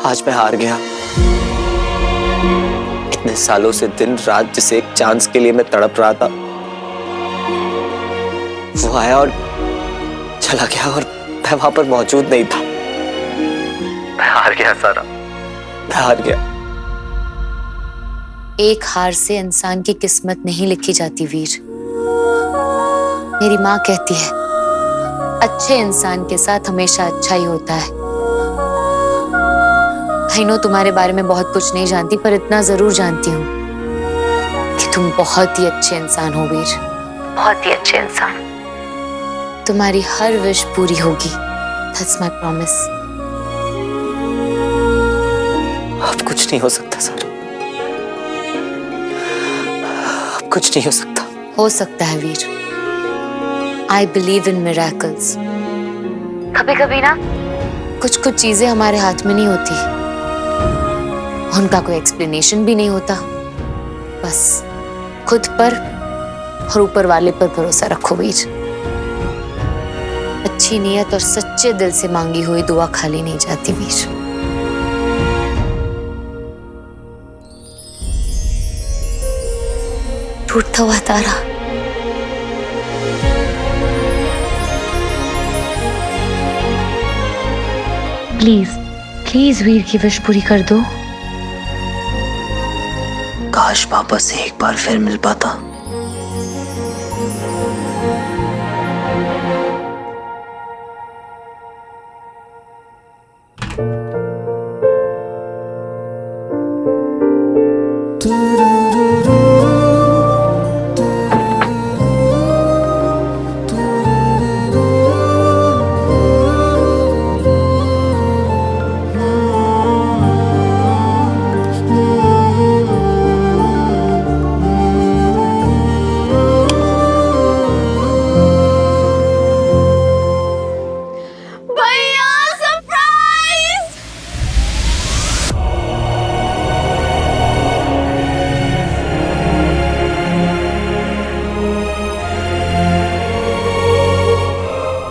आज मैं हार गया। इतने सालों से दिन रात जिस एक चांस के लिए मैं तड़प रहा था, वो आया और चला गया और मैं वहां पर मौजूद नहीं था। मैं हार गया ज़हरा, मैं हार गया। एक हार से इंसान की किस्मत नहीं लिखी जाती वीर। मेरी माँ कहती है अच्छे इंसान के साथ हमेशा अच्छा ही होता है। आई नो तुम्हारे बारे में बहुत कुछ नहीं जानती, पर इतना जरूर जानती हूँ कि तुम बहुत ही अच्छे इंसान हो वीर, बहुत ही अच्छे इंसान। तुम्हारी हर विश पूरी होगी। That's my promise। अब कुछ नहीं हो सकता सर, अब कुछ नहीं हो सकता। हो सकता है वीर। I believe in miracles। कभी कभी ना कुछ कुछ चीजें हमारे हाथ में नहीं होती, उनका कोई एक्सप्लेनेशन भी नहीं होता। बस खुद पर और ऊपर वाले पर भरोसा रखो वीर। अच्छी नीयत और सच्चे दिल से मांगी हुई दुआ खाली नहीं जाती वीर। टूटता हुआ तारा। प्लीज प्लीज वीर की विश पूरी कर दो। काश पापा से एक बार फिर मिल पाता।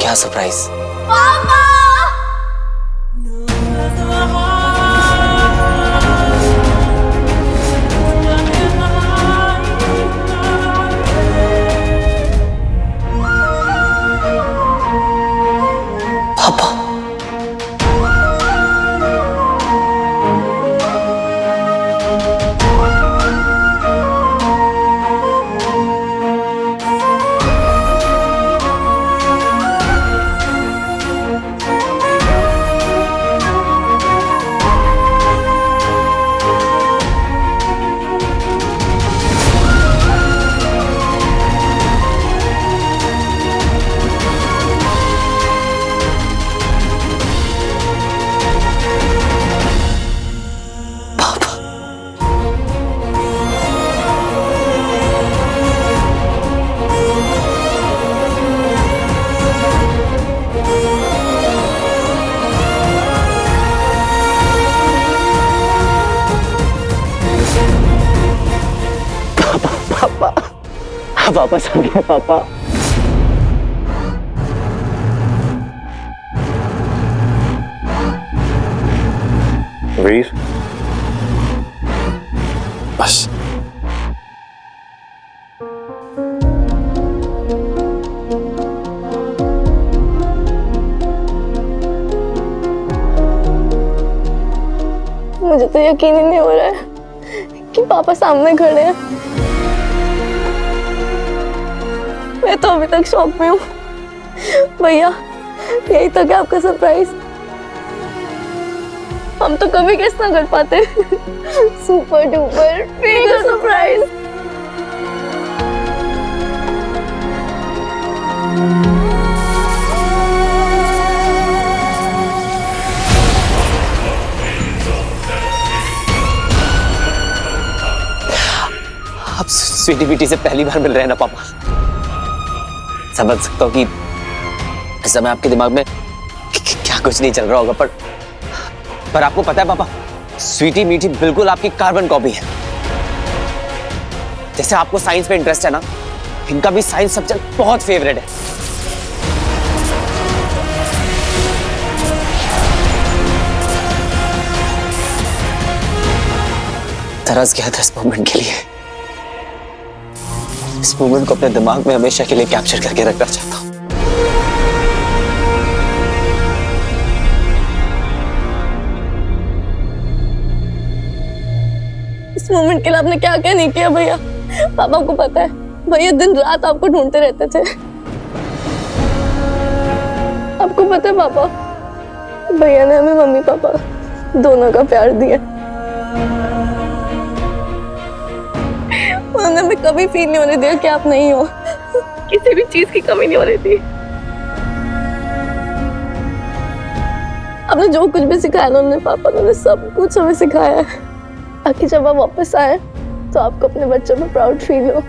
क्या सरप्राइज? पापा वापस आ गया पापा। वीर, बस मुझे तो यकीन ही नहीं हो रहा है कि पापा सामने खड़े हैं। मैं तो अभी तक शॉक में हूँ। भैया, यही तो क्या आपका सरप्राइज? हम तो कभी गेस ना कर पाते। Super duper mega surprise. आप स्वीटी बीटी से पहली बार मिल रहे हैं ना पापा? समझ सकता हूँ कि इस समय आपके दिमाग में क्या कुछ नहीं चल रहा होगा, पर आपको पता है पापा, स्वीटी मीठी बिल्कुल आपकी कार्बन कॉपी है। जैसे आपको साइंस पे इंटरेस्ट है ना, इनका भी साइंस सब्जेक्ट बहुत फेवरेट है। तरस गया था इस मोमेंट के लिए। इस मोमेंट को अपने दिमाग में हमेशा के लिए कैप्चर करके रखना चाहता हूं। इस मोमेंट के लिए आपने क्या क्या नहीं किया भैया? पापा को पता है, भैया दिन रात आपको ढूंढते रहते थे। आपको पता है पापा, भैया ने हमें मम्मी पापा दोनों का प्यार दिया। उन्होंने हमें कभी फील नहीं होने दिया कि आप नहीं हो। किसी भी चीज की कमी नहीं हो रही थी। आपने जो कुछ भी सिखाया ना उन्होंने, पापा ने सब कुछ हमें सिखाया है, ताकि जब आप वापस आए तो आपको अपने बच्चों में प्राउड फील हो।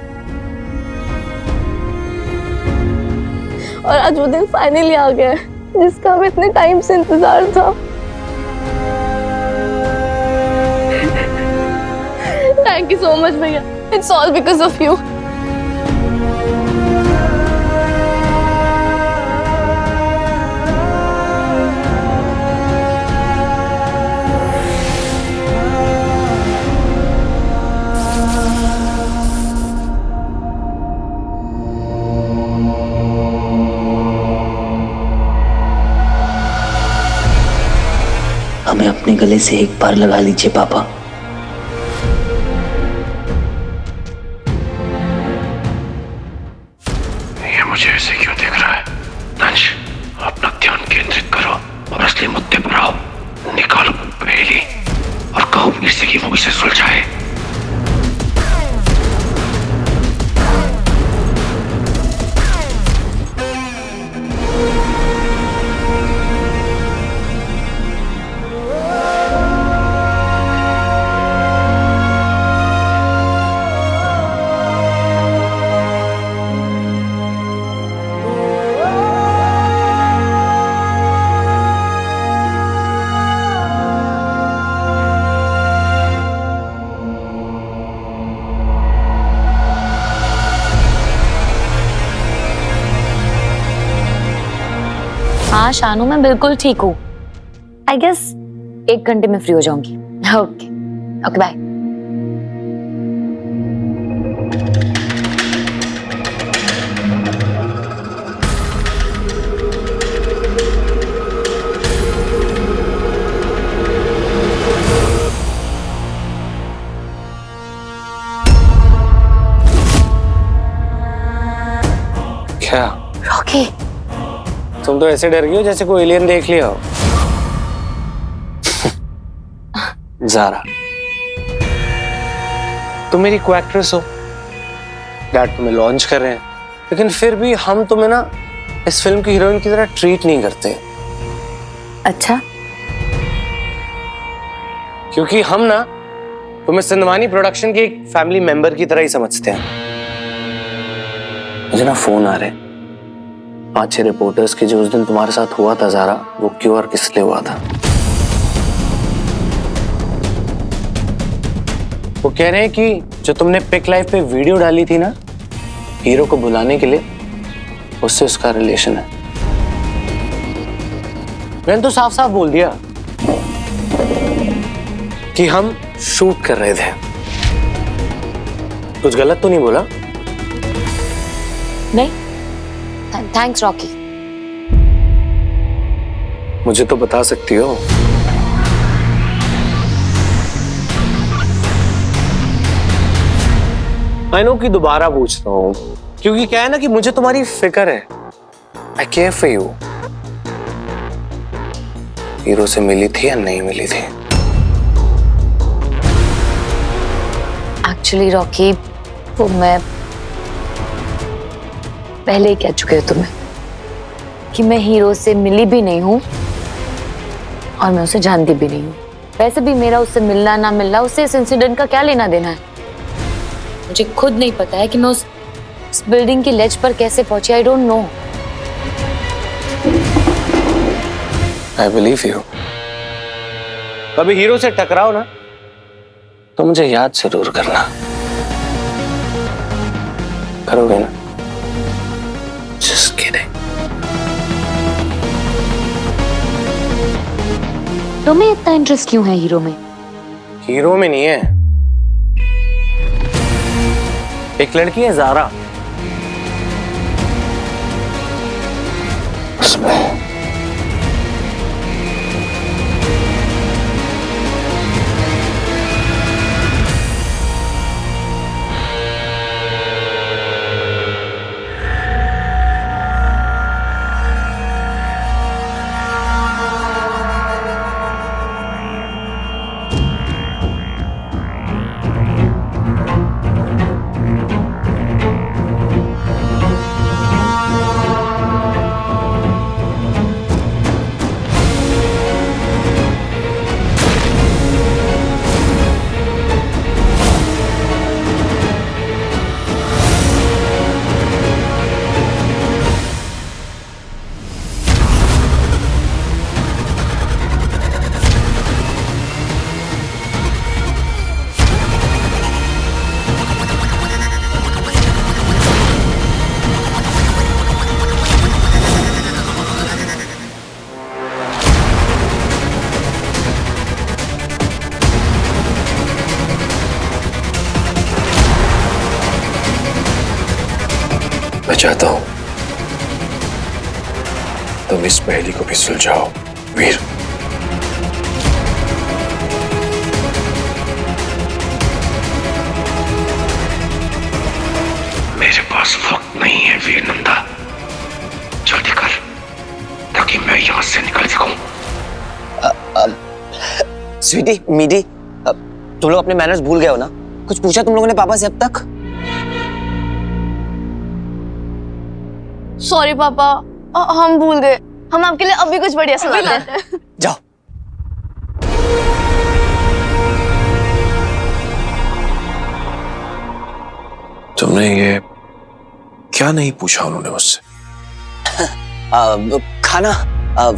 और आज वो दिन फाइनली आ गया है जिसका हमें इतने टाइम से इंतजार था। थैंक यू सो मच भैया। It's all because of you. हमें अपने गले से एक बार लगा लीजिए पापा। मुझे ऐसे क्यों देख रहा है? दंश, अपना ध्यान केंद्रित करो और असली मुद्दे पर आओ। निकालो पहेली और कहो मिर्ची की मूवी से सुलझाए। हाँ शानू, मैं बिल्कुल ठीक हूँ। आई गेस 1 घंटे में फ्री हो जाऊंगी। Okay okay bye. क्या रॉकी, तुम तो ऐसे डर गई हो जैसे कोई एलियन देख लिया हो। ज़ारा, तुम मेरी को एक्ट्रेस हो, डैड तुम्हें लॉन्च कर रहे हैं, लेकिन फिर भी हम तुम्हें ना इस फिल्म की हीरोइन की तरह ट्रीट नहीं करते। अच्छा, क्योंकि हम ना तुम्हें सिंधवानी प्रोडक्शन के एक फैमिली मेंबर की तरह ही समझते हैं। मुझे ना फोन आ रहे 5-6 रिपोर्टर्स के, जो उस दिन तुम्हारे साथ हुआ था ज़ारा, वो क्यों और किस लिए हुआ था। वो कह रहे हैं कि जो तुमने पिक लाइफ पे वीडियो डाली थी ना हीरो को बुलाने के लिए, उससे उसका रिलेशन है। मैंने तो साफ साफ बोल दिया कि हम शूट कर रहे थे। कुछ गलत तो नहीं बोला? नहीं, थैंक्स रॉकी। मुझे तो बता सकती हो। आई नो कि दोबारा पूछता हूँ, क्योंकि क्या है ना कि मुझे तुम्हारी फिक्र है। आई केयर फॉर यू। हीरो से मिली थी या नहीं मिली थी? एक्चुअली रॉकी, वो मैं पहले ही कह चुके हो तुम्हें कि मैं हीरो से मिली भी नहीं हूं और मैं उसे जानती भी नहीं हूं। वैसे भी मेरा उससे मिलना ना मिलना, उससे इस इंसिडेंट का क्या लेना देना है। मुझे खुद नहीं पता है कि मैं उस बिल्डिंग की लेज पर कैसे पहुंची। I don't know. I believe you. कभी हीरो से टकराओ ना तो मुझे याद जरूर करना। करोगे ना? Just kidding. तुम्हें इतना इंटरेस्ट क्यों है हीरो में? हीरो में नहीं है, एक लड़की है ज़ारा, उसमें। मैं चाहता हूं तुम इस पहेली को भी सुलझाओ वीर। मेरे पास वक्त नहीं है वीर नंदा, जल्दी कर ताकि मैं यहां से निकल सकूं। स्वीटी, मीडी, तुम लोग अपने मैनर्स भूल गए हो ना? कुछ पूछा तुम लोगों ने पापा से अब तक? सॉरी पापा, हम भूल गए। हम आपके लिए अभी कुछ बढ़िया सुनाते हैं। जाओ। तुमने ये क्या नहीं पूछा उन्होंने मुझसे? खाना,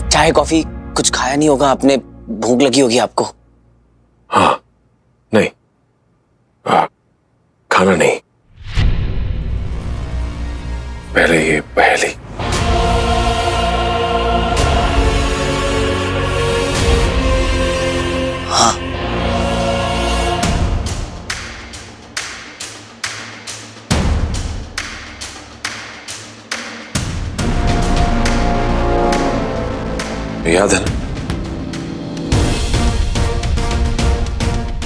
चाय कॉफी कुछ खाया नहीं होगा आपने, भूख लगी होगी आपको। हाँ, नहीं, खाना नहीं, पहले ये पहेली। हाँ, याद है ना?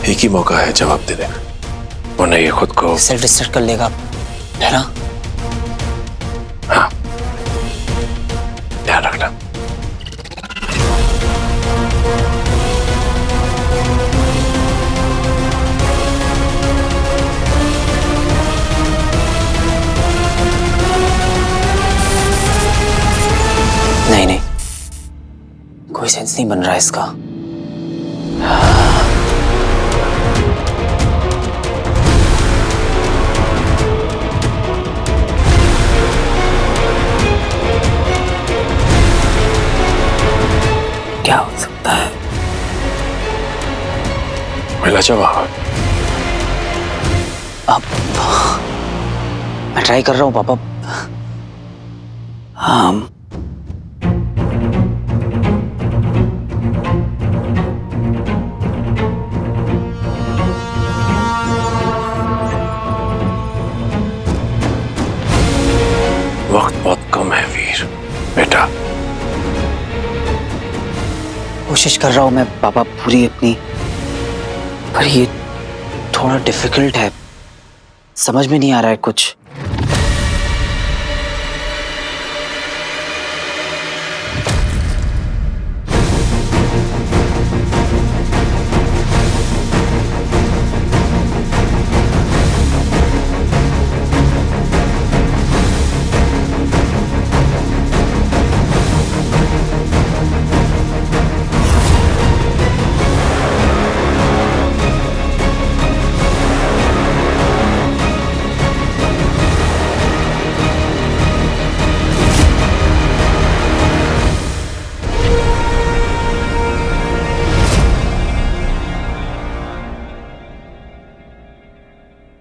एक ही मौका है जवाब देने का, वरना ये खुद को सेल्फ डिस्ट्रैक्ट कर लेगा, है ना? हाँ, ध्यान रखना। नहीं नहीं, कोई सेंस नहीं बन रहा इसका। क्या हो सकता है? मिला जवाब? अब मैं ट्राई कर रहा हूँ पापा। हाँ, कोशिश कर रहा हूं मैं पापा पूरी अपनी, पर ये थोड़ा डिफिकल्ट है, समझ में नहीं आ रहा है कुछ।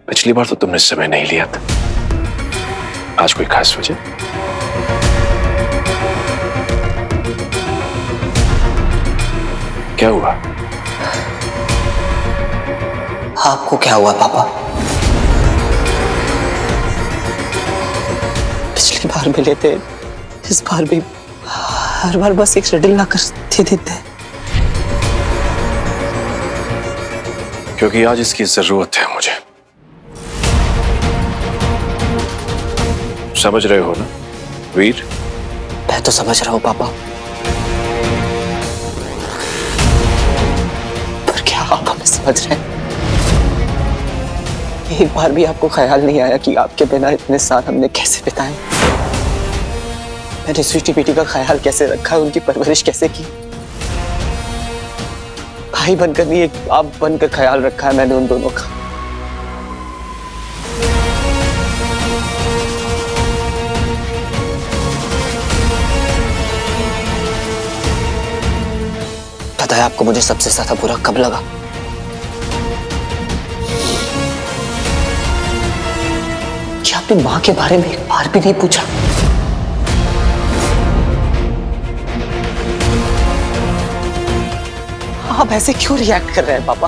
पिछली बार तो तुमने समय नहीं लिया था, आज कोई खास वजह? क्या हुआ? आपको क्या हुआ पापा? पिछली बार मिले थे, इस बार भी हर बार बस एक शेड्यूल ला कर दे देते। क्योंकि आज इसकी जरूरत है मुझे। समझ रहे हो ना वीर? मैं तो समझ रहा हूं पापा, पर क्या आप हमें समझ रहे हैं? एक बार भी आपको ख्याल नहीं आया कि आपके बिना इतने साल हमने कैसे बिताए? मैंने स्वीटी बेटी का ख्याल कैसे रखा, उनकी परवरिश कैसे की? भाई बनकर नहीं, एक बाप बनकर ख्याल रखा है मैंने उन दोनों का। पता है आपको मुझे सबसे ज्यादा बुरा कब लगा? कि आपने मां के बारे में एक बार भी नहीं पूछा। आप ऐसे क्यों रिएक्ट कर रहे हैं पापा?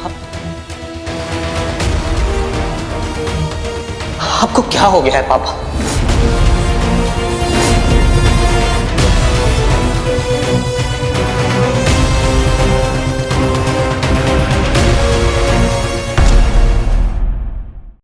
आपको क्या हो गया है पापा?